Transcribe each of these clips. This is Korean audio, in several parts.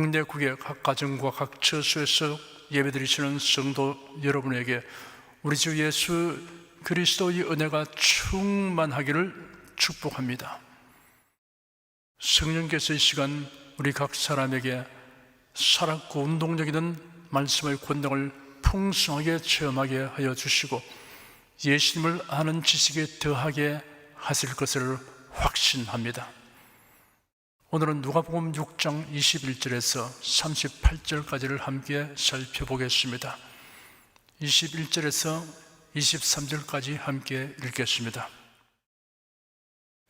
국내 국외 각 가정과 각 처소에서 예배드리시는 성도 여러분에게 우리 주 예수 그리스도의 은혜가 충만하기를 축복합니다. 성령께서 이 시간 우리 각 사람에게 살았고 운동력이든 말씀의 권능을 풍성하게 체험하게 하여 주시고 예수님을 아는 지식에 더하게 하실 것을 확신합니다. 오늘은 누가복음 6장 21절에서 38절까지를 함께 살펴보겠습니다. 21절에서 23절까지 함께 읽겠습니다.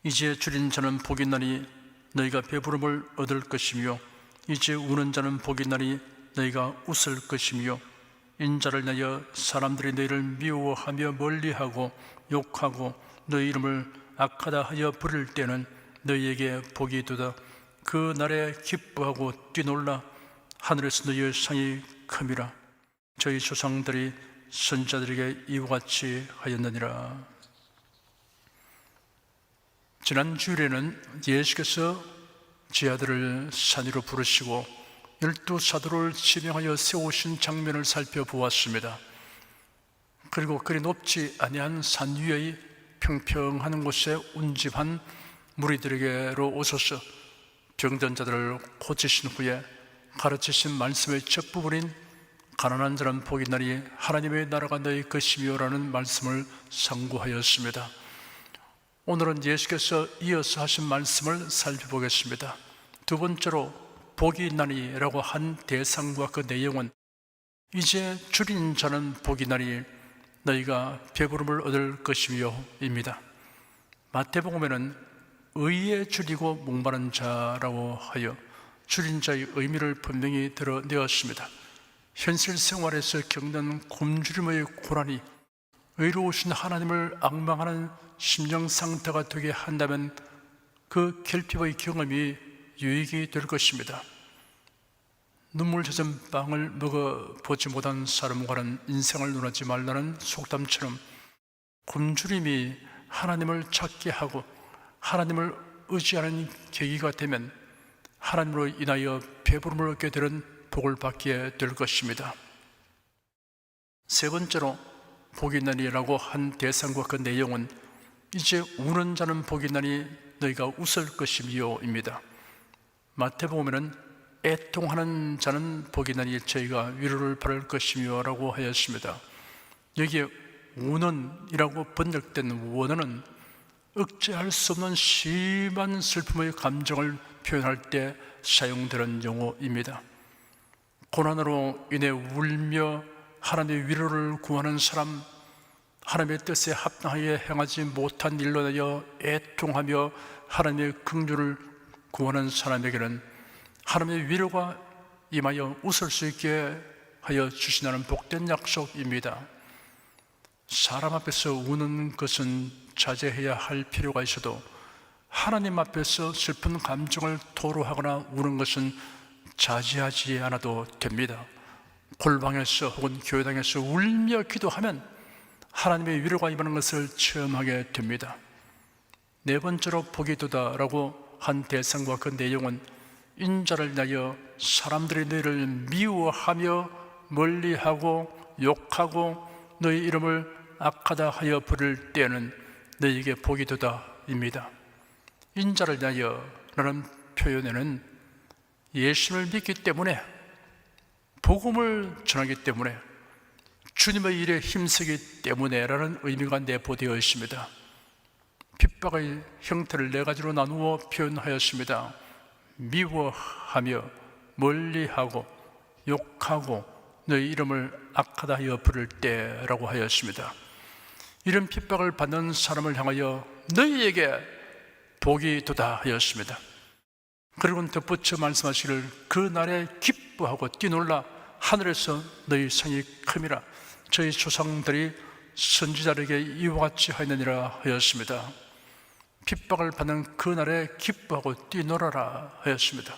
이제 줄인 자는 복이 있나니 너희가 배부름을 얻을 것이며 이제 우는 자는 복이 있나니 너희가 웃을 것이며 인자를 내어 사람들이 너희를 미워하며 멀리하고 욕하고 너희 이름을 악하다 하여 부를 때는 너희에게 복이 있도다. 그 날에 기뻐하고 뛰놀라 하늘에서 너희의 상이 큼이라. 저희 조상들이 선자들에게 이와 같이 하였느니라. 지난 주일에는 예수께서 제 아들을 산 위로 부르시고 12사도를 지명하여 세우신 장면을 살펴보았습니다. 그리고 그리 높지 아니한 산 위의 평평한 곳에 운집한 무리들에게로 오셔서 병든 자들을 고치신 후에 가르치신 말씀의 첫 부분인 가난한 자는 복이 있나니 하나님의 나라가 너희 것이며 라는 말씀을 상고하였습니다. 오늘은 예수께서 이어서 하신 말씀을 살펴보겠습니다. 두 번째로 복이 있나니 라고 한 대상과 그 내용은 이제 줄인 자는 복이 있나니 너희가 배부름을 얻을 것이며 입니다. 마태복음에는 의에 줄이고 목마른 자라고 하여 줄인 자의 의미를 분명히 드러내었습니다. 현실 생활에서 겪는 굶주림의 고난이 의로우신 하나님을 앙망하는 심령 상태가 되게 한다면 그 결핍의 경험이 유익이 될 것입니다. 눈물 젖은 빵을 먹어보지 못한 사람과는 인생을 논하지 말라는 속담처럼 굶주림이 하나님을 찾게 하고 하나님을 의지하는 계기가 되면 하나님으로 인하여 배부름을 얻게 되는 복을 받게 될 것입니다. 세 번째로 복이 있나니라고 한 대상과 그 내용은 이제 우는 자는 복이 있나니 너희가 웃을 것이며 입니다. 마태복음에는 애통하는 자는 복이 있나니 저희가 위로를 받을 것이며 라고 하였습니다. 여기에 우는이라고 번역된 원어는 억제할 수 없는 심한 슬픔의 감정을 표현할 때 사용되는 용어입니다. 고난으로 인해 울며 하나님의 위로를 구하는 사람, 하나님의 뜻에 합당하게 행하지 못한 일로 인하여 애통하며 하나님의 긍휼을 구하는 사람에게는 하나님의 위로가 임하여 웃을 수 있게 하여 주시는 복된 약속입니다. 사람 앞에서 우는 것은 자제해야 할 필요가 있어도 하나님 앞에서 슬픈 감정을 토로하거나 우는 것은 자제하지 않아도 됩니다. 골방에서 혹은 교회당에서 울며 기도하면 하나님의 위로가 임하는 것을 체험하게 됩니다. 네 번째로 복이 있도다라고 한 대상과 그 내용은 인자를 위하여 사람들이 너희를 미워하며 멀리하고 욕하고 너희 이름을 악하다 하여 부를 때에는 너희에게 복이 있도다입니다. 인자를 위하여 라는 표현에는 예수를 믿기 때문에 복음을 전하기 때문에 주님의 일에 힘쓰기 때문에 라는 의미가 내포되어 있습니다. 핍박의 형태를 네 가지로 나누어 표현하였습니다. 미워하며 멀리하고 욕하고 너희 이름을 악하다 하여 부를 때라고 하였습니다. 이런 핍박을 받는 사람을 향하여 너희에게 복이 있도다 하였습니다. 그리고는 덧붙여 말씀하시기를 그 날에 기뻐하고 뛰놀라 하늘에서 너희 상이 큼이라. 저희 조상들이 선지자에게 이와 같이 하였느니라 하였습니다. 핍박을 받는 그 날에 기뻐하고 뛰놀아라 하였습니다.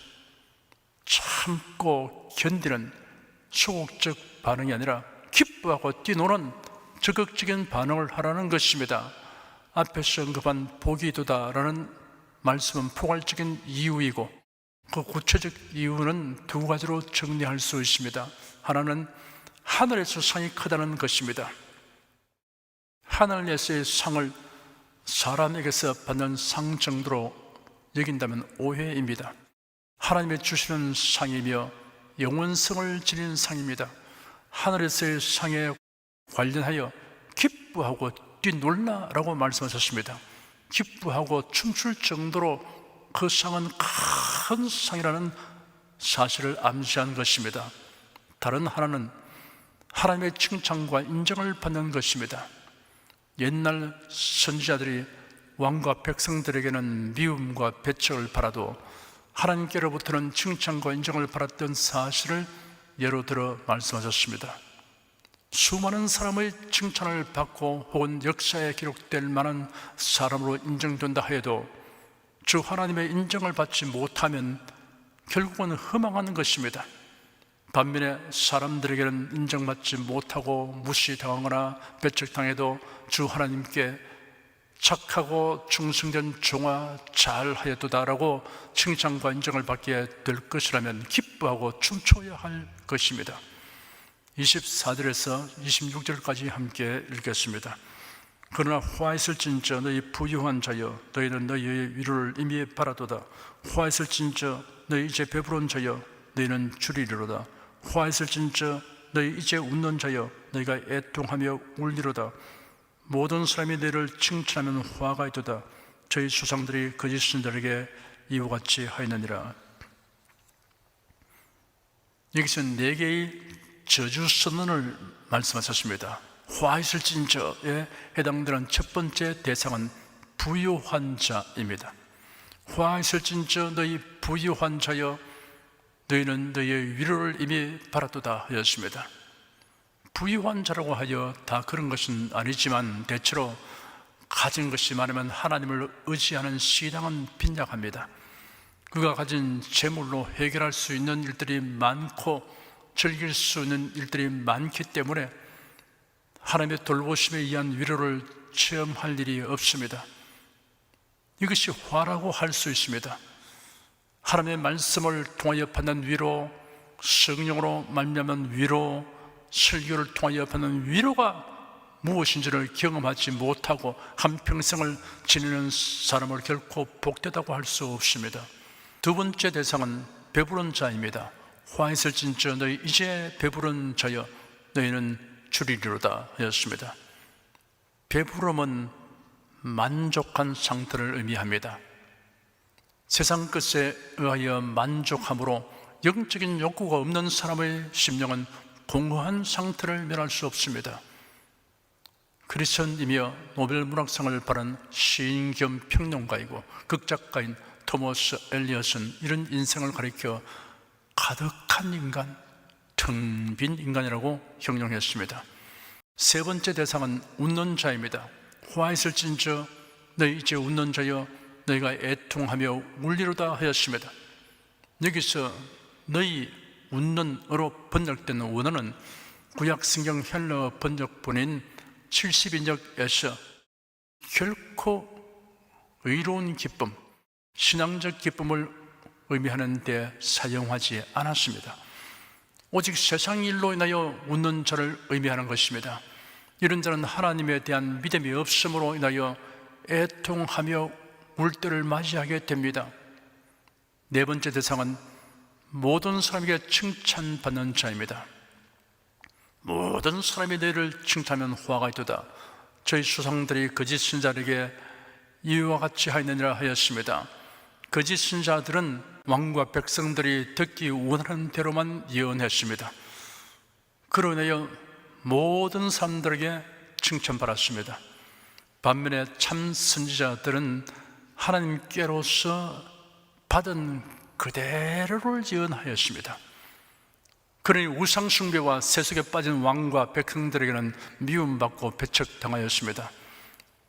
참고 견디는 소극적 반응이 아니라 기뻐하고 뛰노는 적극적인 반응을 하라는 것입니다. 앞에서 언급한 복이 있도다라는 말씀은 포괄적인 이유이고 그 구체적 이유는 두 가지로 정리할 수 있습니다. 하나는 하늘에서 상이 크다는 것입니다. 하늘에서의 상을 사람에게서 받는 상 정도로 여긴다면 오해입니다. 하나님이 주시는 상이며 영원성을 지닌 상입니다. 하늘에서의 상에 관련하여 기뻐하고 뛰놀라라고 말씀하셨습니다. 기뻐하고 춤출 정도로 그 상은 큰 상이라는 사실을 암시한 것입니다. 다른 하나는 하나님의 칭찬과 인정을 받는 것입니다. 옛날 선지자들이 왕과 백성들에게는 미움과 배척을 받아도 하나님께로부터는 칭찬과 인정을 받았던 사실을 예로 들어 말씀하셨습니다. 수많은 사람의 칭찬을 받고 혹은 역사에 기록될 만한 사람으로 인정된다 해도 주 하나님의 인정을 받지 못하면 결국은 허망한 것입니다. 반면에 사람들에게는 인정받지 못하고 무시당하거나 배척당해도 주 하나님께 착하고 충성된 종아 잘하였도다라고 칭찬과 인정을 받게 될 것이라면 기뻐하고 춤춰야 할 것입니다. 24절에서 26절까지 함께 읽겠습니다. 그러나 화 있을진저 너희 부유한 자여 너희는 너희의 위로를 이미 바라도다. 화 있을진저 너희 이제 배부른 자여 너희는 주리리로다. 화 있을진저 너희 이제 웃는 자여 너희가 애통하며 울리로다. 모든 사람이 너희를 칭찬하면 화가 있도다. 저희 조상들이 거짓 신들에게 이와 같이 하였느니라. 여기서 4개의 저주 선언을 말씀하셨습니다. 화 있을진저에 해당되는 첫 번째 대상은 부유한 자입니다. 화 있을진저 너희 부유한 자여 너희는 너희의 위로를 이미 바랐도다 하였습니다. 부유한 자라고 하여 다 그런 것은 아니지만 대체로 가진 것이 많으면 하나님을 의지하는 신앙은 빈약합니다. 그가 가진 재물로 해결할 수 있는 일들이 많고 즐길 수 있는 일들이 많기 때문에 하나님의 돌보심에 의한 위로를 체험할 일이 없습니다. 이것이 화라고 할 수 있습니다. 하나님의 말씀을 통하여 받는 위로, 성령으로 말미암은 위로, 설교를 통하여 받는 위로가 무엇인지를 경험하지 못하고 한평생을 지내는 사람을 결코 복되다고 할 수 없습니다. 두 번째 대상은 배부른 자입니다. 화 있을진저 너희 이제 배부른 자여 너희는 주리리로다 하였습니다. 배부름은 만족한 상태를 의미합니다. 세상 것에 의하여 만족함으로 영적인 욕구가 없는 사람의 심령은 공허한 상태를 면할 수 없습니다. 크리스천이며 노벨 문학상을 받은 시인 겸 평론가이고 극작가인 토머스 엘리엇은 이런 인생을 가리켜 가득한 인간, 텅 빈 인간이라고 형용했습니다. 세 번째 대상은 웃는 자입니다. 화 있을진저 너희 이제 웃는 자여 너희가 애통하며 울리로다 하였습니다. 여기서 너희 웃는으로 번역된 원어는 구약 성경 헬러 번역본인 70인역에서 결코 의로운 기쁨, 신앙적 기쁨을 의미하는 데 사용하지 않았습니다. 오직 세상 일로 인하여 웃는 자를 의미하는 것입니다. 이런 자는 하나님에 대한 믿음이 없음으로 인하여 애통하며 울 때를 맞이하게 됩니다. 네 번째 대상은 모든 사람에게 칭찬받는 자입니다. 모든 사람이 너희를 칭찬하면 화가 있도다. 저희 조상들이 거짓 신자에게 이와 같이 하였느니라 하였습니다. 거짓 신자들은 왕과 백성들이 듣기 원하는 대로만 예언했습니다. 그로 인하여 모든 사람들에게 칭찬받았습니다. 반면에 참 선지자들은 하나님께로서 받은 그대로를 예언하였습니다. 그러니 우상 숭배와 세속에 빠진 왕과 백성들에게는 미움받고 배척당하였습니다.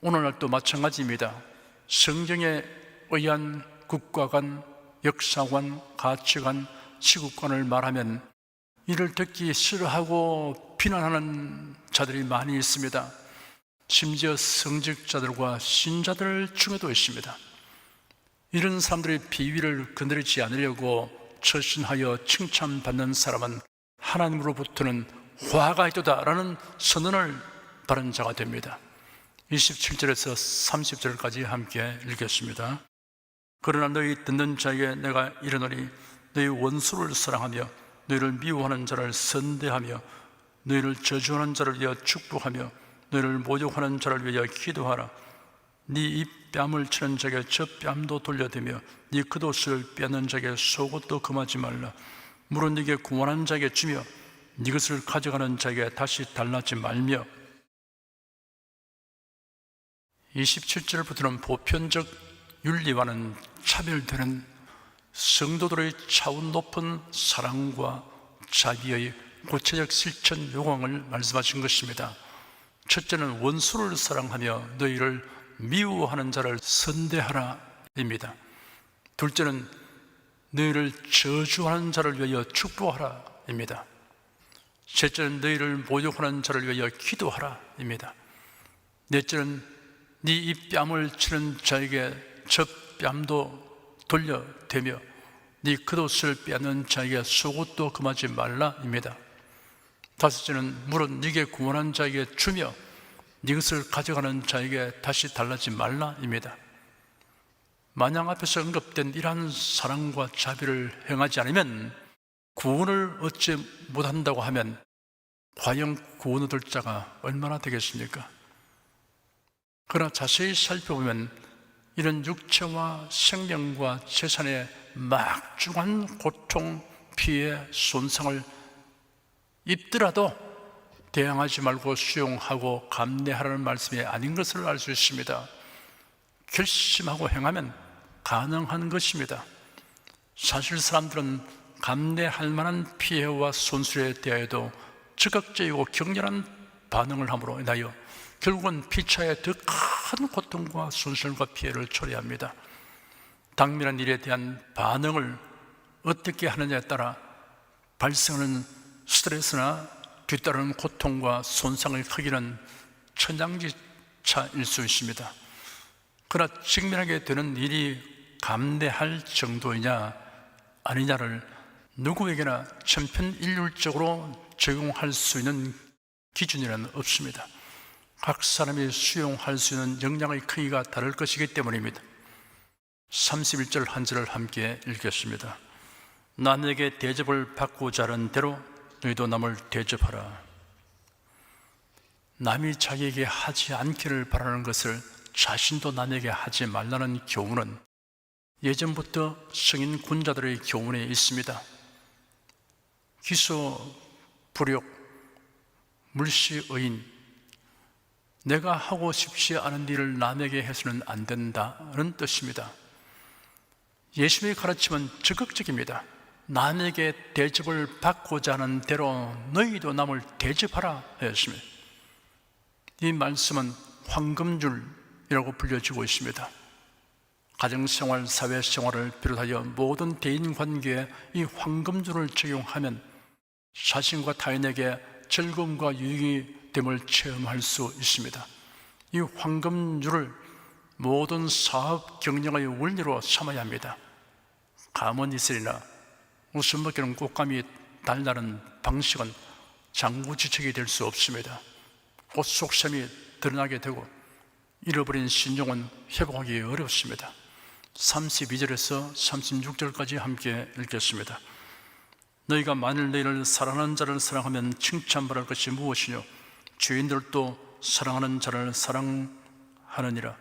오늘날도 마찬가지입니다. 성경에 의한 국가관, 역사관, 가치관, 시국관을 말하면 이를 듣기 싫어하고 비난하는 자들이 많이 있습니다. 심지어 성직자들과 신자들 중에도 있습니다. 이런 사람들의 비위를 거느리지 않으려고 처신하여 칭찬받는 사람은 하나님으로부터는 화가 있도다라는 선언을 받은 자가 됩니다. 27절에서 30절까지 함께 읽겠습니다. 그러나 너희 듣는 자에게 내가 이르노니 너희 원수를 사랑하며 너희를 미워하는 자를 선대하며 너희를 저주하는 자를 위하여 축복하며 너희를 모욕하는 자를 위하여 기도하라. 네 입 뺨을 치는 자에게 저 뺨도 돌려대며 네 겉옷을 빼는 자에게 속옷도 금하지 말라. 물은 네게 구원한 자에게 주며 네 것을 가져가는 자에게 다시 달라지 말며. 27절부터는 보편적 윤리와는 차별되는 성도들의 차원 높은 사랑과 자비의 구체적 실천 요강을 말씀하신 것입니다. 첫째는 원수를 사랑하며 너희를 미워하는 자를 선대하라 입니다. 둘째는 너희를 저주하는 자를 위하여 축복하라 입니다. 셋째는 너희를 모욕하는 자를 위하여 기도하라 입니다. 넷째는 네 입뺨을 치는 자에게 저 뺨도 돌려대며 네 겉옷을 빼는 자에게 속옷도 금하지 말라 입니다. 다섯째는 물은 네게 구원한 자에게 주며 네 것을 가져가는 자에게 다시 달라지 말라 입니다. 만약 앞에서 언급된 이러한 사랑과 자비를 행하지 않으면 구원을 얻지 못한다고 하면 과연 구원 얻을 자가 얼마나 되겠습니까? 그러나 자세히 살펴보면 이런 육체와 생명과 재산의 막중한 고통, 피해, 손상을 입더라도 대항하지 말고 수용하고 감내하라는 말씀이 아닌 것을 알 수 있습니다. 결심하고 행하면 가능한 것입니다. 사실 사람들은 감내할 만한 피해와 손실에 대하여도 즉각적이고 격렬한 반응을 함으로 인하여 결국은 피차에 더 큰 고통과 손실과 피해를 초래합니다. 당면한 일에 대한 반응을 어떻게 하느냐에 따라 발생하는 스트레스나 뒤따르는 고통과 손상의 크기는 천양지차일 수 있습니다. 그러나 직면하게 되는 일이 감내할 정도이냐 아니냐를 누구에게나 천편일률적으로 적용할 수 있는 기준이란 없습니다. 각 사람이 수용할 수 있는 역량의 크기가 다를 것이기 때문입니다. 31절 한 절을 함께 읽겠습니다. 남에게 대접을 받고자 하는 대로 너희도 남을 대접하라. 남이 자기에게 하지 않기를 바라는 것을 자신도 남에게 하지 말라는 교훈은 예전부터 성인 군자들의 교훈에 있습니다. 기소, 불욕, 물시의인, 내가 하고 싶지 않은 일을 남에게 해서는 안 된다는 뜻입니다. 예수님의 가르침은 적극적입니다. 남에게 대접을 받고자 하는 대로 너희도 남을 대접하라 하였습니다. 이 말씀은 황금줄이라고 불려지고 있습니다. 가정생활, 사회생활을 비롯하여 모든 대인관계에 이 황금줄을 적용하면 자신과 타인에게 즐거움과 유익이 됨을 체험할 수 있습니다. 이 황금줄을 모든 사업 경영의 원리로 삼아야 합니다. 감은 이슬이나 웃음 먹기는 꽃감이 달라는 방식은 장구지책이 될 수 없습니다. 꽃 속셈이 드러나게 되고 잃어버린 신용은 회복하기 어렵습니다. 32절에서 36절까지 함께 읽겠습니다. 너희가 만일 너희를 사랑하는 자를 사랑하면 칭찬받을 것이 무엇이뇨? 죄인들도 사랑하는 자를 사랑하느니라.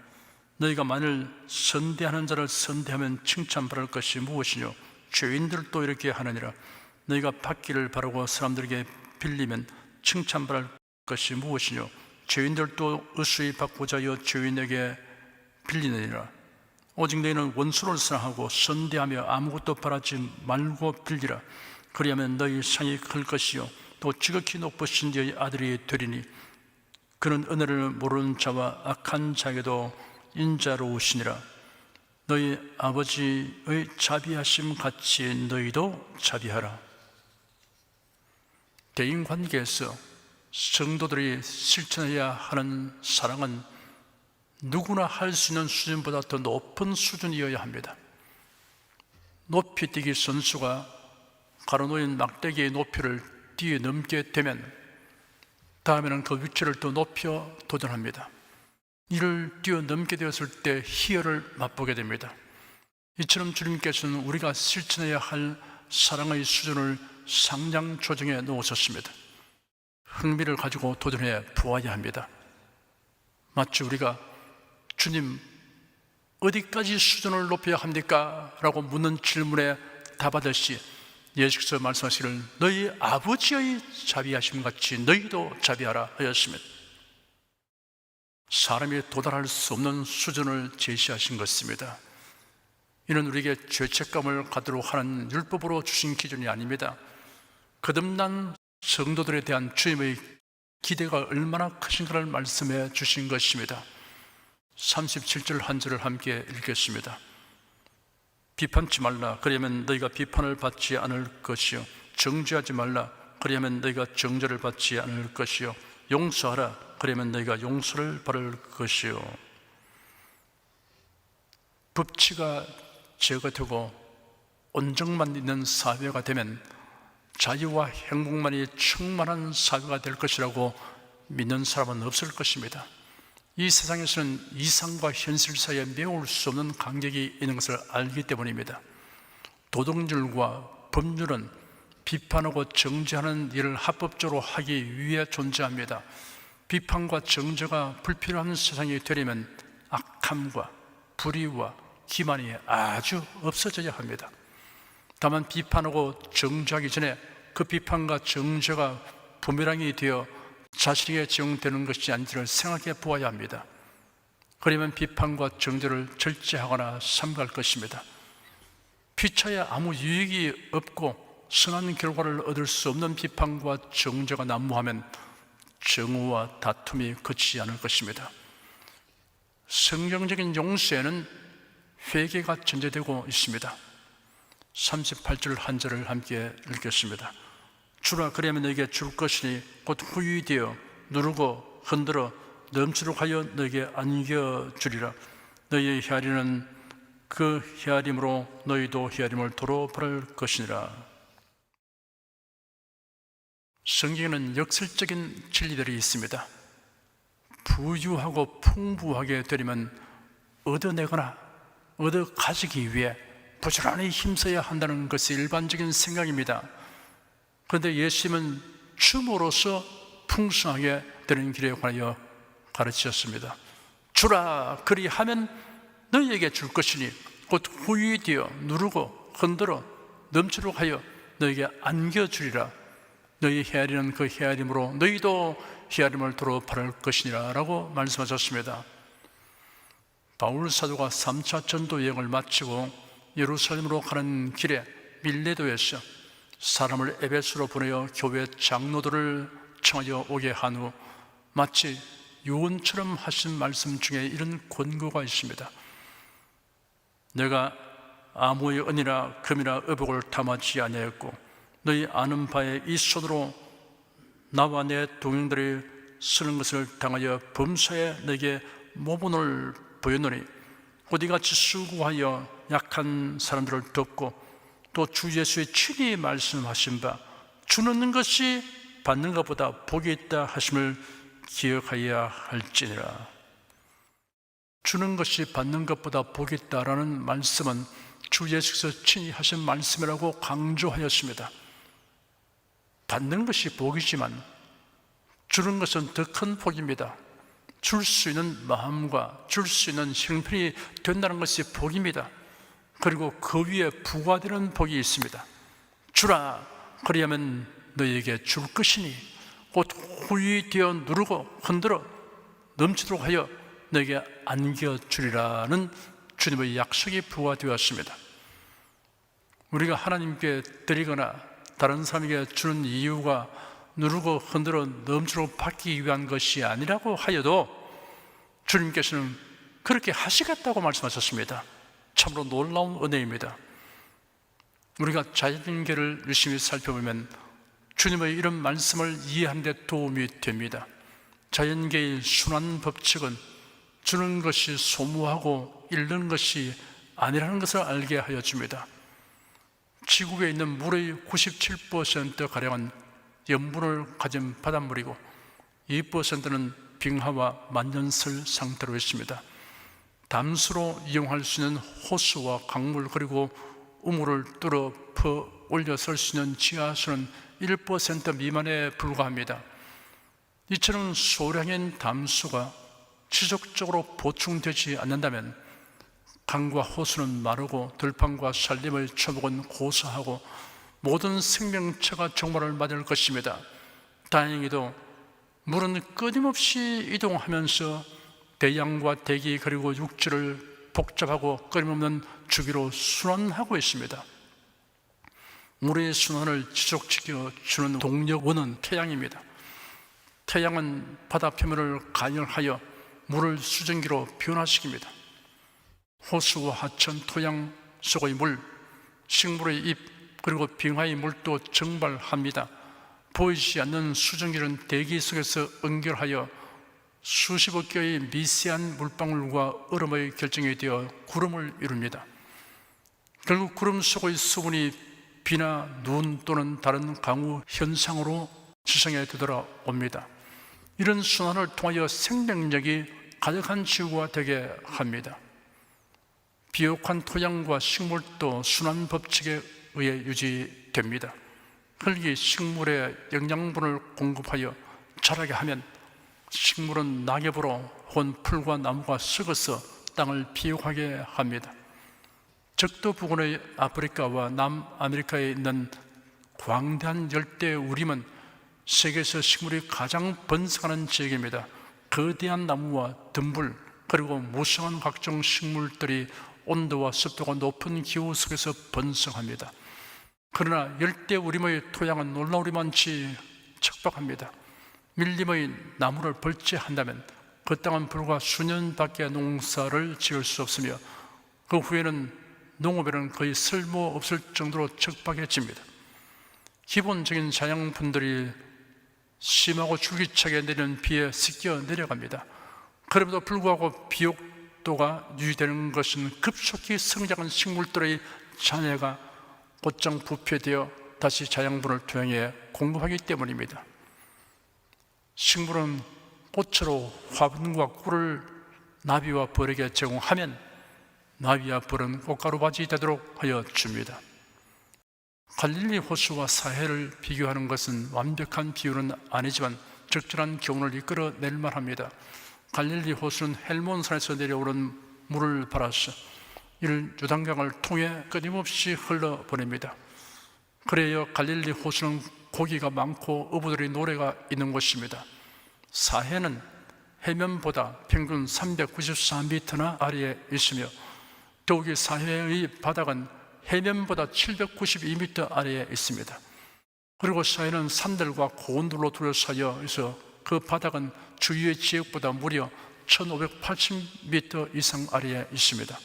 너희가 만일 선대하는 자를 선대하면 칭찬받을 것이 무엇이뇨? 죄인들도 이렇게 하느니라. 너희가 받기를 바라고 사람들에게 빌리면 칭찬받을 것이 무엇이뇨? 죄인들도 의수히 받고자 하여 죄인에게 빌리느니라. 오직 너희는 원수를 사랑하고 선대하며 아무것도 바라지 말고 빌리라. 그리하면 너희 상이 클 것이요 또 지극히 높으신 너희 아들이 되리니 그는 은혜를 모르는 자와 악한 자에게도 인자로우시니라. 너희 아버지의 자비하심 같이 너희도 자비하라. 대인관계에서 성도들이 실천해야 하는 사랑은 누구나 할 수 있는 수준보다 더 높은 수준이어야 합니다. 높이 뛰기 선수가 가로놓인 막대기의 높이를 뛰어넘게 되면 다음에는 그 위치를 더 높여 도전합니다. 이를 뛰어넘게 되었을 때 희열을 맛보게 됩니다. 이처럼 주님께서는 우리가 실천해야 할 사랑의 수준을 상장 조정해 놓으셨습니다. 흥미를 가지고 도전해 보아야 합니다. 마치 우리가 주님 어디까지 수준을 높여야 합니까? 라고 묻는 질문에 답하듯이 예수께서 말씀하시기를 너희 아버지의 자비하심 같이 너희도 자비하라 하였습니다. 사람이 도달할 수 없는 수준을 제시하신 것입니다. 이는 우리에게 죄책감을 갖도록 하는 율법으로 주신 기준이 아닙니다. 거듭난 성도들에 대한 주님의 기대가 얼마나 크신가를 말씀해 주신 것입니다. 37절 한 절을 함께 읽겠습니다. 비판치 말라 그리하면 너희가 비판을 받지 않을 것이요 정죄하지 말라 그리하면 너희가 정죄를 받지 않을 것이요 용서하라 그러면 너희가 용서를 받을 것이요. 법치가 제가 되고 온정만 있는 사회가 되면 자유와 행복만이 충만한 사회가 될 것이라고 믿는 사람은 없을 것입니다. 이 세상에서는 이상과 현실 사이에 메울 수 없는 간격이 있는 것을 알기 때문입니다. 도덕률과 법률은 비판하고 정죄하는 일을 합법적으로 하기 위해 존재합니다. 비판과 정죄가 불필요한 세상이 되려면 악함과 불의와 기만이 아주 없어져야 합니다. 다만 비판하고 정죄하기 전에 그 비판과 정죄가 부메랑이 되어 자신에게 적용되는 것이 아닌지를 생각해 보아야 합니다. 그러면 비판과 정죄를 절제하거나 삼가할 것입니다. 피차에 아무 유익이 없고 선한 결과를 얻을 수 없는 비판과 정죄가 난무하면 정오와 다툼이 그치지 않을 것입니다. 성경적인 용서에는 회개가 전제되고 있습니다. 38절 한 절을 함께 읽겠습니다. 주라 그러면 너에게 줄 것이니 곧 후유이 되어 누르고 흔들어 넘치도록 하여 너에게 안겨주리라. 너희의 헤아리는 그 헤아림으로 너희도 헤아림을 도로 바를 것이니라. 성경에는 역설적인 진리들이 있습니다. 부유하고 풍부하게 되려면 얻어내거나 얻어 가지기 위해 부지런히 힘써야 한다는 것이 일반적인 생각입니다. 그런데 예수님은 줌으로써 풍성하게 되는 길에 관하여 가르치셨습니다. 주라 그리하면 너희에게 줄 것이니 곧 후유이 되어 누르고 흔들어 넘치도록 하여 너희에게 안겨주리라. 너희 헤아리는 그 헤아림으로 너희도 헤아림을 도로 바를 것이니라 라고 말씀하셨습니다. 바울 사도가 3차 전도 여행을 마치고 예루살렘으로 가는 길에 밀레도에서 사람을 에베소로 보내어 교회 장로들을 청하여 오게 한 후 마치 유언처럼 하신 말씀 중에 이런 권고가 있습니다. 내가 아무의 은이나 금이나 의복을 담아지 아니하였고 너희 아는 바에 이 손으로 나와 내 동행들이 쓰는 것을 당하여 범사에 내게 모본을 보였노니 곧 이같이 수고하여 약한 사람들을 돕고 또 주 예수의 친히 말씀하신 바 주는 것이 받는 것보다 복이 있다 하심을 기억하여야 할지니라. 주는 것이 받는 것보다 복이 있다라는 말씀은 주 예수께서 친히 하신 말씀이라고 강조하였습니다. 받는 것이 복이지만 주는 것은 더 큰 복입니다. 줄 수 있는 마음과 줄 수 있는 형편이 된다는 것이 복입니다. 그리고 그 위에 부과되는 복이 있습니다. 주라 그리하면 너희에게 줄 것이니 곧 후이 되어 누르고 흔들어 넘치도록 하여 너에게 안겨주리라는 주님의 약속이 부과되었습니다. 우리가 하나님께 드리거나 다른 사람에게 주는 이유가 누르고 흔들어 넘치도록 받기 위한 것이 아니라고 하여도 주님께서는 그렇게 하시겠다고 말씀하셨습니다. 참으로 놀라운 은혜입니다. 우리가 자연계를 열심히 살펴보면 주님의 이런 말씀을 이해하는 데 도움이 됩니다. 자연계의 순환 법칙은 주는 것이 소무하고 잃는 것이 아니라는 것을 알게 하여 줍니다. 지구에 있는 물의 97%가량은 염분을 가진 바닷물이고 2%는 빙하와 만년설 상태로 있습니다. 담수로 이용할 수 있는 호수와 강물, 그리고 우물을 뚫어 퍼 올려 쓸 수 있는 지하수는 1% 미만에 불과합니다. 이처럼 소량의 담수가 지속적으로 보충되지 않는다면 강과 호수는 마르고 들판과 산림의 초목은 고사하고 모든 생명체가 종말을 맞을 것입니다. 다행히도 물은 끊임없이 이동하면서 대양과 대기 그리고 육지를 복잡하고 끊임없는 주기로 순환하고 있습니다. 물의 순환을 지속시켜주는 동력원은 태양입니다. 태양은 바다 표면을 가열하여 물을 수증기로 변화시킵니다. 호수와 하천, 토양 속의 물, 식물의 잎, 그리고 빙하의 물도 증발합니다. 보이지 않는 수증기는 대기 속에서 응결하여 수십억 개의 미세한 물방울과 얼음의 결정이 되어 구름을 이룹니다. 결국 구름 속의 수분이 비나 눈 또는 다른 강우 현상으로 지성에 되돌아옵니다. 이런 순환을 통하여 생명력이 가득한 지구가 되게 합니다. 비옥한 토양과 식물도 순환 법칙에 의해 유지됩니다. 흙이 식물에 영양분을 공급하여 자라게 하면 식물은 낙엽으로 혹은 풀과 나무가 썩어서 땅을 비옥하게 합니다. 적도 부근의 아프리카와 남아메리카에 있는 광대한 열대 우림은 세계에서 식물이 가장 번성하는 지역입니다. 거대한 나무와 덤불 그리고 무성한 각종 식물들이 온도와 습도가 높은 기후 속에서 번성합니다. 그러나 열대 우림의 토양은 놀라우리만치 척박합니다. 밀림의 나무를 벌채한다면 그 땅은 불과 수년밖에 농사를 지을 수 없으며 그 후에는 농업에는 거의 쓸모없을 정도로 척박해집니다. 기본적인 자양분들이 심하고 줄기차게 내리는 비에 씻겨 내려갑니다. 그럼에도 불구하고 비옥도가 유지되는 것은 급속히 성장한 식물들의 잔해가 곧장 부패되어 다시 자양분을 토양에 공급하기 때문입니다. 식물은 꽃으로 화분과 꿀을 나비와 벌에게 제공하면 나비와 벌은 꽃가루밭이 되도록 하여 줍니다. 갈릴리 호수와 사해를 비교하는 것은 완벽한 비유는 아니지만 적절한 교훈을 이끌어낼 만합니다. 갈릴리 호수는 헬몬산에서 내려오는 물을 받아서 이를 요단강을 통해 끊임없이 흘러보냅니다. 그래야 갈릴리 호수는 고기가 많고 어부들의 노래가 있는 곳입니다. 사해는 해면보다 평균 394m나 아래에 있으며 더욱이 사해의 바닥은 해면보다 792m 아래에 있습니다. 그리고 사해는 산들과 고원들로 둘러싸여 있어 그 바닥은 주위의 지역보다 무려 1580m 이상 아래에 있습니다.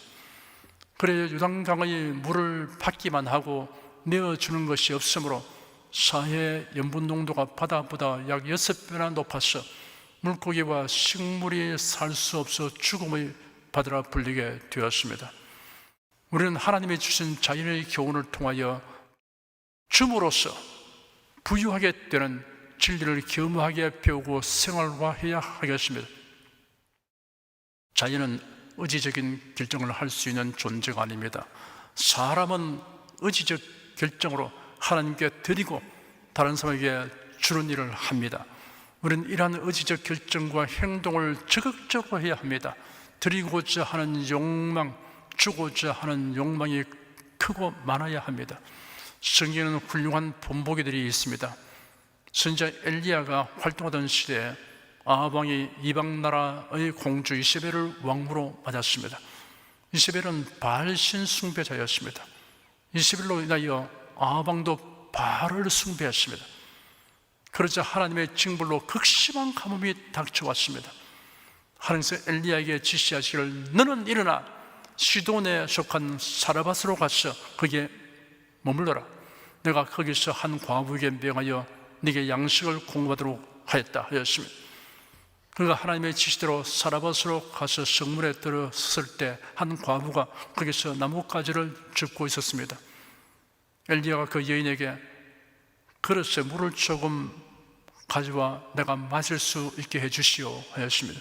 그래야 요단강의 물을 받기만 하고 내어주는 것이 없으므로 사해의 염분 농도가 바다보다 약 6배나 높아서 물고기와 식물이 살 수 없어 죽음의 바다라 불리게 되었습니다. 우리는 하나님이 주신 자연의 교훈을 통하여 줌으로써 부유하게 되는 진리를 겸허하게 배우고 생활화해야 하겠습니다. 자연은 의지적인 결정을 할 수 있는 존재가 아닙니다. 사람은 의지적 결정으로 하나님께 드리고 다른 사람에게 주는 일을 합니다. 우리는 이러한 의지적 결정과 행동을 적극적으로 해야 합니다. 드리고자 하는 욕망, 주고자 하는 욕망이 크고 많아야 합니다. 성경에는 훌륭한 본보기들이 있습니다. 선지자 엘리야가 활동하던 시대에 아합 왕이 이방 나라의 공주 이세벨을 왕으로 맞았습니다. 이세벨은 바알 신 숭배자였습니다. 이세벨로 인하여 아합 왕도 바알을 숭배했습니다. 그러자 하나님의 징벌로 극심한 가뭄이 닥쳐왔습니다. 하나님께서 엘리야에게 지시하시기를 너는 일어나 시돈에 속한 사르밧으로 가서 거기에 머물러라. 내가 거기서 한 과부에게 명하여 네게 양식을 공급하도록 하였다 하였습니다. 그가 하나님의 지시대로 사르밧으로 가서 성문에 들어섰을 때 한 과부가 거기서 나뭇가지를 줍고 있었습니다. 엘리야가 그 여인에게 그릇에 물을 조금 가져와 내가 마실 수 있게 해주시오 하였습니다.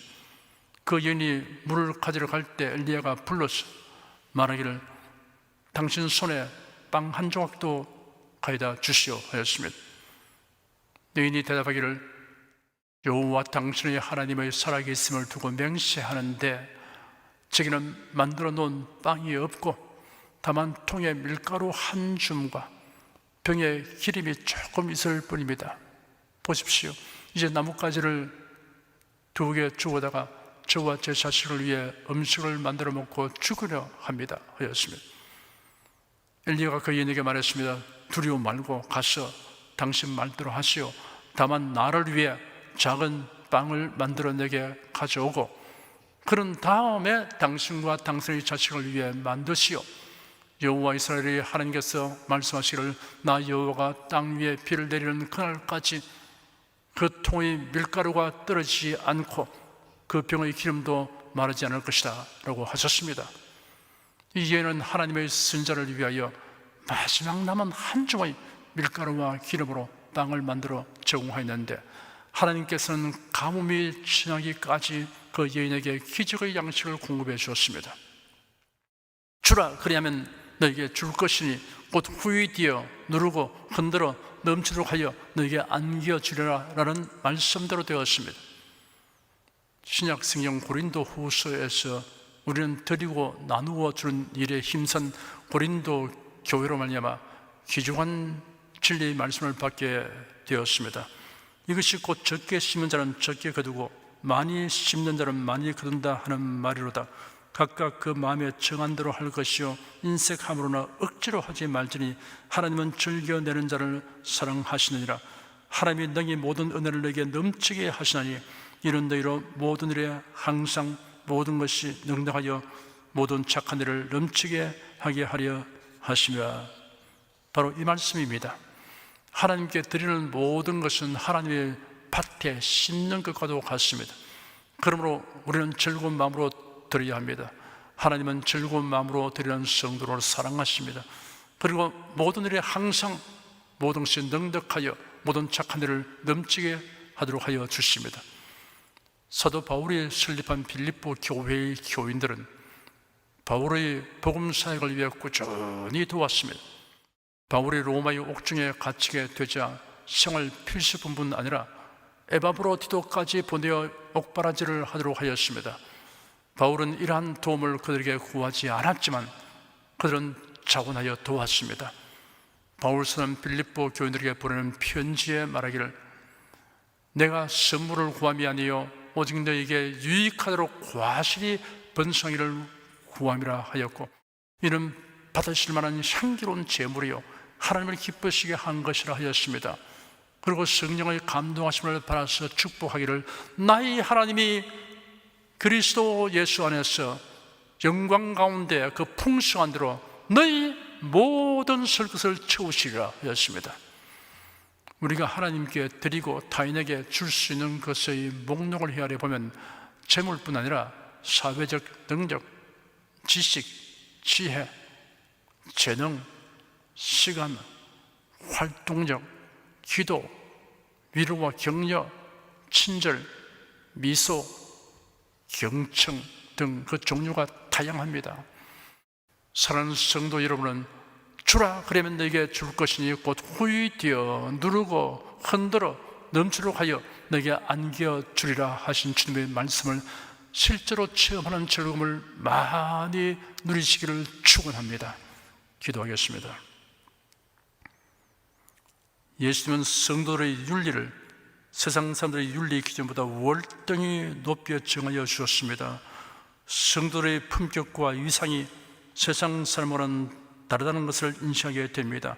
그 여인이 물을 가지러 갈 때 엘리야가 불러서 말하기를 당신 손에 빵 한 조각도 가져다 주시오 하였습니다. 여인이 대답하기를 여호와 당신의 하나님의 살아계심을 두고 맹세하는데 저기는 만들어 놓은 빵이 없고 다만 통에 밀가루 한 줌과 병에 기름이 조금 있을 뿐입니다. 보십시오. 이제 나뭇가지를 2개 주워다가 저와 제 자식을 위해 음식을 만들어 먹고 죽으려 합니다 하였습니다. 엘리야가 그 여인에게 말했습니다. 두려워 말고 가서 당신 말대로 하시오. 다만 나를 위해 작은 빵을 만들어 내게 가져오고 그런 다음에 당신과 당신의 자식을 위해 만드시오. 여호와 이스라엘의 하나님께서 말씀하시기를 나 여호와가 땅 위에 비를 내리는 그날까지 그 통의 밀가루가 떨어지지 않고 그 병의 기름도 마르지 않을 것이다 라고 하셨습니다. 이 여인은 하나님의 선자를 위하여 마지막 남은 한 줌의 밀가루와 기름으로 빵을 만들어 제공하였는데 하나님께서는 가뭄이 지나기까지 그 여인에게 기적의 양식을 공급해 주었습니다. 주라 그리하면 너에게 줄 것이니 곧 후이되어 누르고 흔들어 넘치도록 하여 너에게 안겨주리라 라는 말씀대로 되었습니다. 신약 성경 고린도 후서에서 우리는 드리고 나누어 주는 일에 힘선 고린도 교회로 말미암아 귀중한 진리의 말씀을 받게 되었습니다. 이것이 곧 적게 심는 자는 적게 거두고 많이 심는 자는 많이 거둔다 하는 말이로다. 각각 그 마음에 정한 대로 할 것이요 인색함으로나 억지로 하지 말지니 하나님은 즐겨내는 자를 사랑하시느니라. 하나님이 능히 모든 은혜를 너에게 넘치게 하시나니 이런 너희로 모든 일에 항상 모든 것이 능력하여 모든 착한 일을 넘치게 하게 하려 하시며 바로 이 말씀입니다. 하나님께 드리는 모든 것은 하나님의 밭에 심는 것과도 같습니다. 그러므로 우리는 즐거운 마음으로 드려야 합니다. 하나님은 즐거운 마음으로 드리는 성도를 사랑하십니다. 그리고 모든 일에 항상 모든 것이 능력하여 모든 착한 일을 넘치게 하도록 하여 주십니다. 사도 바울이 설립한 빌립보 교회의 교인들은 바울의 복음 사역을 위해 꾸준히 도왔습니다. 바울이 로마의 옥중에 갇히게 되자 생활 필수품뿐 아니라 에바브로디도까지 보내어 옥바라지를 하도록 하였습니다. 바울은 이러한 도움을 그들에게 구하지 않았지만 그들은 자원하여 도왔습니다. 바울서는 빌립보 교인들에게 보내는 편지에 말하기를 내가 선물을 구함이 아니요 오직 너에게 유익하도록 과실이 번성하기를 구함이라 하였고 이는 받으실 만한 향기로운 제물이요 하나님을 기쁘시게 한 것이라 하였습니다. 그리고 성령의 감동하심을 받아서 축복하기를 나의 하나님이 그리스도 예수 안에서 영광 가운데 그 풍성한 대로 너희 모든 설 것을 채우시리라 하였습니다. 우리가 하나님께 드리고 타인에게 줄 수 있는 것의 목록을 헤아려 보면 재물뿐 아니라 사회적 능력, 지식, 지혜, 재능, 시간, 활동력, 기도, 위로와 격려, 친절, 미소, 경청 등 그 종류가 다양합니다. 사랑하는 성도 여러분은 주라 그러면 너에게 줄 것이니 곧 후이되어 누르고 흔들어 넘치도록 하여 너에게 안겨주리라 하신 주님의 말씀을 실제로 체험하는 즐거움을 많이 누리시기를 축원합니다. 기도하겠습니다. 예수님은 성도들의 윤리를 세상 사람들의 윤리 기준보다 월등히 높여 정하여 주셨습니다. 성도들의 품격과 위상이 세상 사람과는 다르다는 것을 인식하게 됩니다.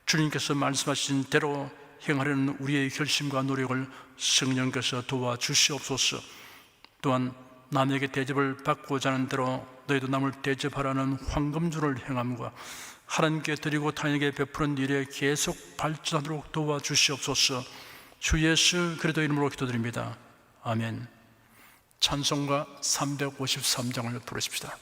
주님께서 말씀하신 대로 행하려는 우리의 결심과 노력을 성령께서 도와주시옵소서. 또한 남에게 대접을 받고자 하는 대로 너희도 남을 대접하라는 황금줄을 행함과 하나님께 드리고 타인에게 베푸는 일에 계속 발전하도록 도와주시옵소서. 주 예수 그리스도 이름으로 기도드립니다. 아멘. 찬송가 353장을 부르십시다.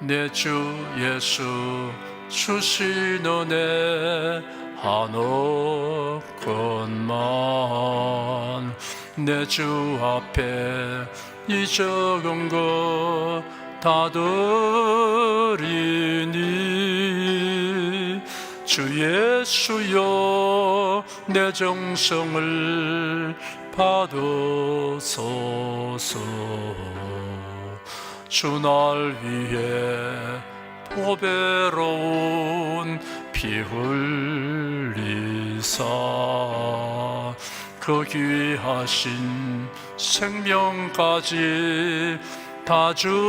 내 주 예수 주신 은혜 한없건만 내 주 앞에 이 적은 것 다 드리니 주 예수여 내 정성을 받으소서. 주 날 위해 보배로운 피 흘리사 그 귀하신 생명까지 다 주시니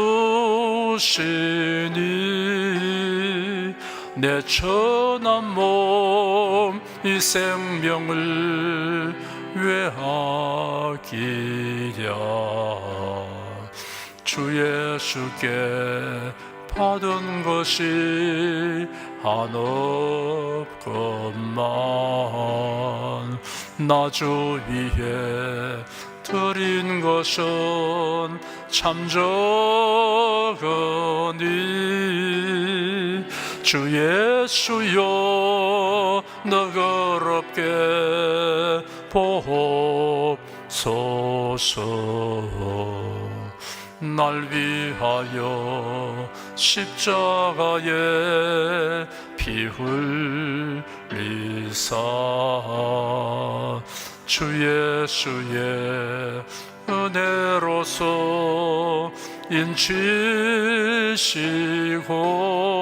내 천한 몸 이 생명을 왜하기랴. 주 예수께 받은 것이 한없건만 나 주 위에 드린 것은 참 적으니 주 예수여 너그럽게 보옵소서. 날 위하여 십자가에 피 흘리사 주 예수의 은혜로서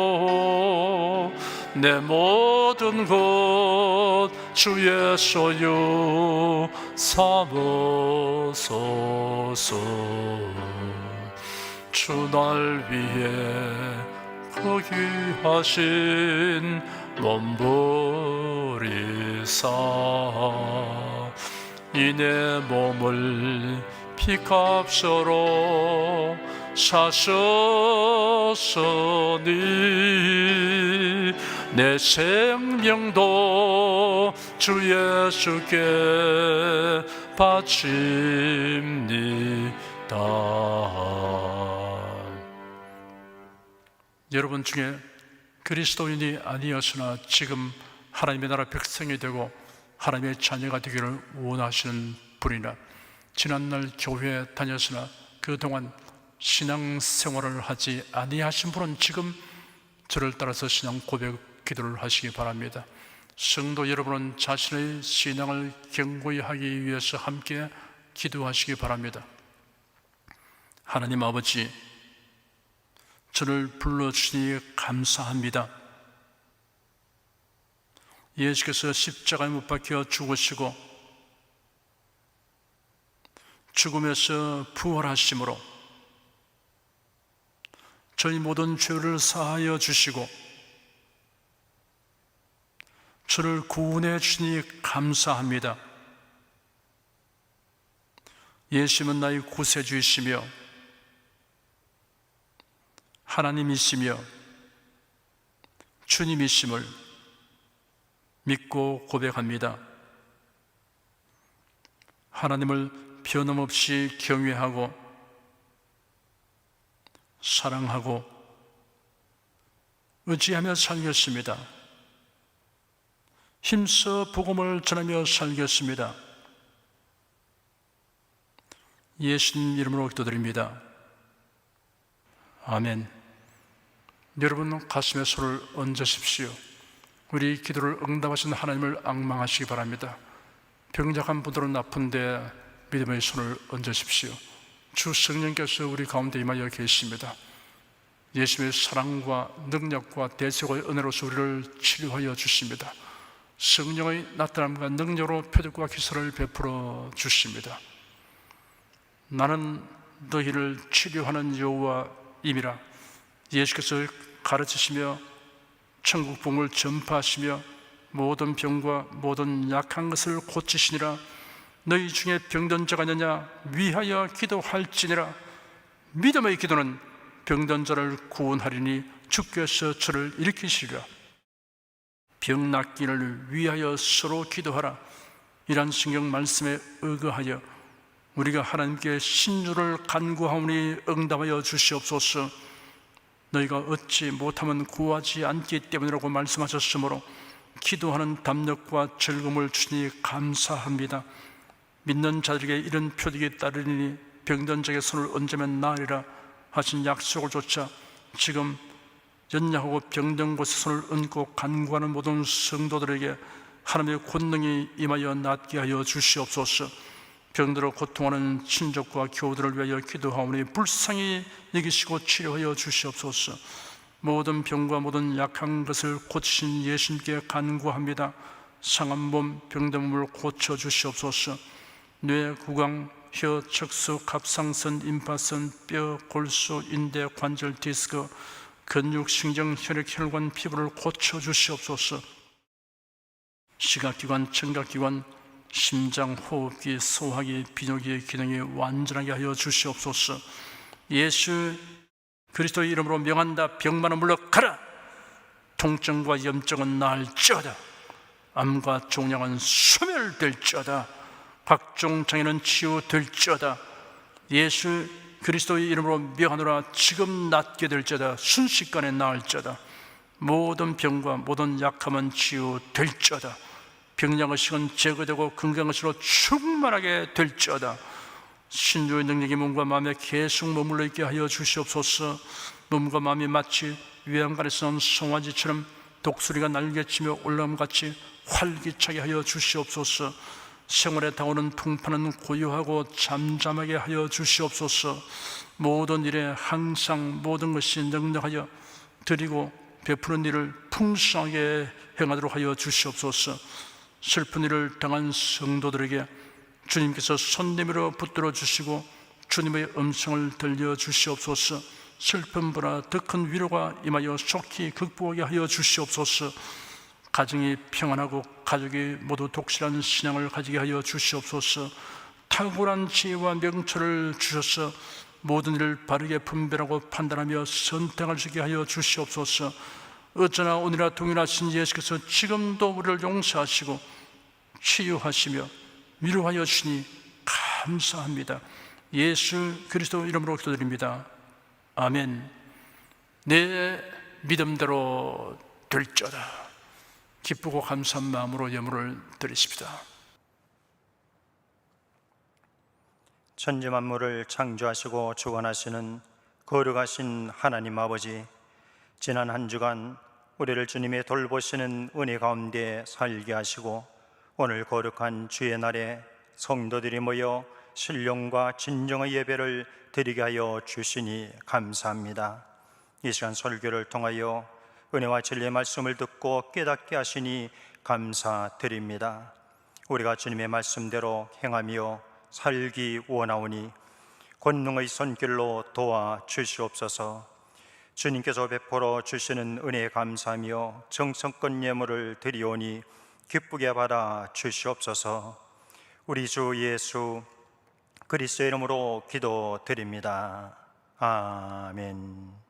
인치시고 내 모든 것 주의 소유 삼으소서. 주 날 위해 그 귀하신 몸 버리사 이 내 몸을 피값으로 사셨으니 내 생명도 주 예수께 바칩니다. 여러분 중에 그리스도인이 아니었으나 지금 하나님의 나라 백성이 되고 하나님의 자녀가 되기를 원하시는 분이나 지난날 교회에 다녔으나 그동안 신앙생활을 하지 아니하신 분은 지금 저를 따라서 신앙 고백 기도를 하시기 바랍니다. 성도 여러분은 자신의 신앙을 견고히 하기 위해서 함께 기도하시기 바랍니다. 하나님 아버지, 저를 불러주시니 감사합니다. 예수께서 십자가에 못 박혀 죽으시고 죽음에서 부활하심으로 저희 모든 죄를 사하여 주시고 저를 구원해 주시니 감사합니다. 예수님은 나의 구세주이시며 하나님이시며 주님이심을 믿고 고백합니다. 하나님을 변함없이 경외하고 사랑하고 의지하며 살겠습니다. 힘써 복음을 전하며 살겠습니다. 예수님 이름으로 기도드립니다. 아멘. 여러분 가슴에 손을 얹으십시오. 우리 기도를 응답하신 하나님을 앙망하시기 바랍니다. 병약한 분들은 아픈데 믿음의 손을 얹으십시오. 주 성령께서 우리 가운데 임하여 계십니다. 예수님의 사랑과 능력과 대속의 은혜로서 우리를 치료하여 주십니다. 성령의 나타남과 능력으로 표적과 기사를 베풀어 주십니다. 나는 너희를 치료하는 여호와임이라 예수께서 가르치시며 천국 복음을 전파하시며 모든 병과 모든 약한 것을 고치시니라. 너희 중에 병든 자가 있느냐 위하여 기도할지니라. 믿음의 기도는 병든 자를 구원하리니 주께서 저를 일으키시리라. 병 낫기를 위하여 서로 기도하라. 이란 성경 말씀에 의거하여 우리가 하나님께 신주를 간구하오니 응답하여 주시옵소서. 너희가 얻지 못하면 구하지 않기 때문이라고 말씀하셨으므로 기도하는 담력과 즐거움을 주니 감사합니다. 믿는 자들에게 이런 표적이 따르니 병든 자에게 손을 얹으면 나으리라 하신 약속을 좇아 지금 연약하고 병든 곳에 손을 얹고 간구하는 모든 성도들에게 하나님의 권능이 임하여 낫게 하여 주시옵소서. 병들어 고통하는 친족과 교우들을 위하여 기도하오니 불쌍히 여기시고 치료하여 주시옵소서. 모든 병과 모든 약한 것을 고치신 예수님께 간구합니다. 상한 몸, 병든 몸을 고쳐 주시옵소서. 뇌, 구강, 혀, 척수, 갑상선, 임파선, 뼈, 골수, 인대, 관절, 디스크, 근육, 신경, 혈액, 혈관, 피부를 고쳐 주시옵소서. 시각기관, 청각기관, 심장, 호흡기, 소화기, 비뇨기의 기능이 완전하게 하여 주시옵소서. 예수 그리스도의 이름으로 명한다. 병만은 물러가라. 통증과 염증은 나을지어다. 암과 종양은 소멸될지어다. 각종 장애는 치유될지어다. 예수 그리스도의 이름으로 명하노라. 지금 낫게 될지어다. 순식간에 나을지어다. 모든 병과 모든 약함은 치유될지어다. 병량의식은 제거되고 건강의식으로 충만하게 될지어다. 신주의 능력이 몸과 마음에 계속 머물러 있게 하여 주시옵소서. 몸과 마음이 마치 외양간에서 난 송아지처럼 독수리가 날개치며 올라옴같이 활기차게 하여 주시옵소서. 생활에 다오는 풍파는 고요하고 잠잠하게 하여 주시옵소서. 모든 일에 항상 모든 것이 넉넉하여 드리고 베푸는 일을 풍성하게 행하도록 하여 주시옵소서. 슬픈 일을 당한 성도들에게 주님께서 손 내밀어 붙들어 주시고 주님의 음성을 들려 주시옵소서. 슬픔보다 더 큰 위로가 임하여 속히 극복하게 하여 주시옵소서. 가정이 평안하고 가족이 모두 독실한 신앙을 가지게 하여 주시옵소서. 탁월한 지혜와 명철을 주셔서 모든 일을 바르게 분별하고 판단하며 선택할 수 있게 하여 주시옵소서. 어쩌나 오늘이나 동일하신 예수께서 지금도 우리를 용서하시고 치유하시며 위로하여 주시니 감사합니다. 예수 그리스도 이름으로 기도드립니다. 아멘. 내 믿음대로 될지어다. 기쁘고 감사한 마음으로 예물을 드리십시다. 천지 만물을 창조하시고 주관하시는 거룩하신 하나님 아버지, 지난 한 주간 우리를 주님의 돌보시는 은혜 가운데 살게 하시고 오늘 거룩한 주의 날에 성도들이 모여 신령과 진정의 예배를 드리게 하여 주시니 감사합니다. 이 시간 설교를 통하여 은혜와 진리의 말씀을 듣고 깨닫게 하시니 감사드립니다. 우리가 주님의 말씀대로 행하며 살기 원하오니 권능의 손길로 도와 주시옵소서. 주님께서 베풀어 주시는 은혜에 감사하며 정성껏 예물을 드리오니 기쁘게 받아 주시옵소서. 우리 주 예수 그리스도의 이름으로 기도드립니다. 아멘.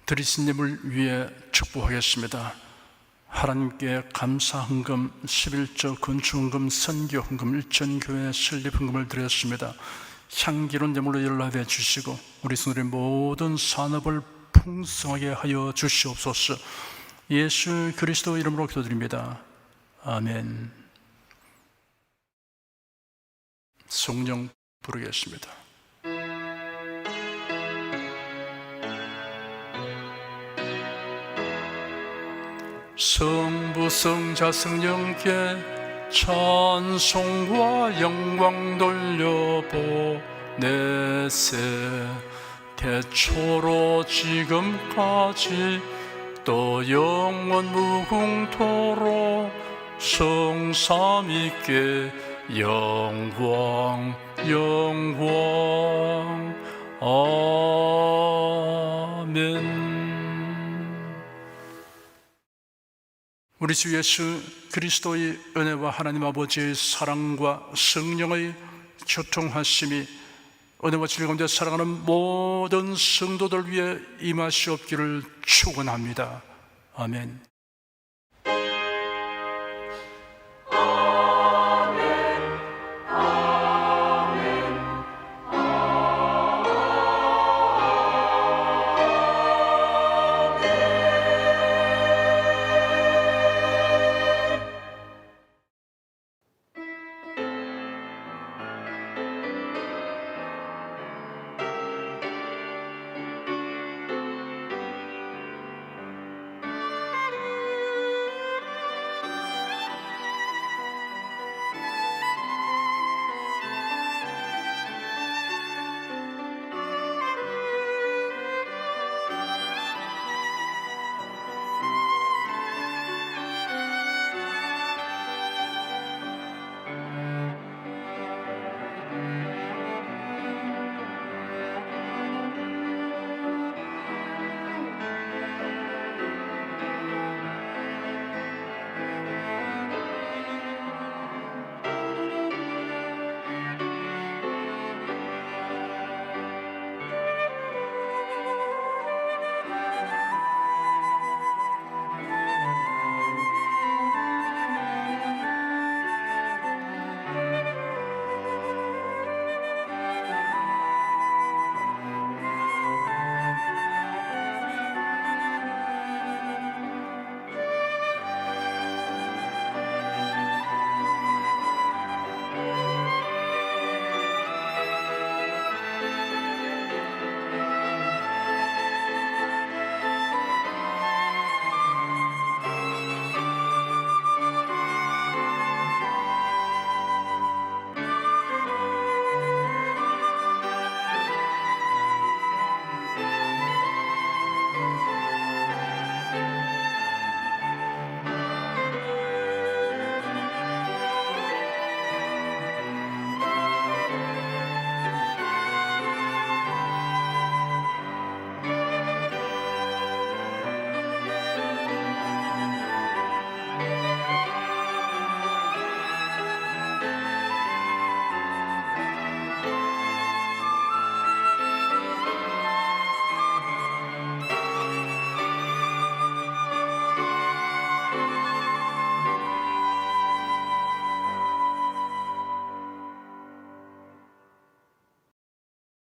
드리신 예물 위에 축복하겠습니다. 하나님께 감사 헌금, 11조 건축헌금, 선교 헌금, 일전교회 설립 헌금을 드렸습니다. 향기로운 예물로 연락해 주시고 우리 성도의 모든 산업을 풍성하게 하여 주시옵소서. 예수 그리스도 이름으로 기도드립니다. 아멘. 성령 부르겠습니다. 성부 성자 성령께 찬송과 영광 돌려보내세. 태초로 지금까지 또 영원 무궁토록 성삼위께 영광 영광. 아멘. 우리 주 예수 그리스도의 은혜와 하나님 아버지의 사랑과 성령의 교통하심이 은혜와 진리 가운데 살아가는 모든 성도들 위해 임하시옵기를 축원합니다. 아멘.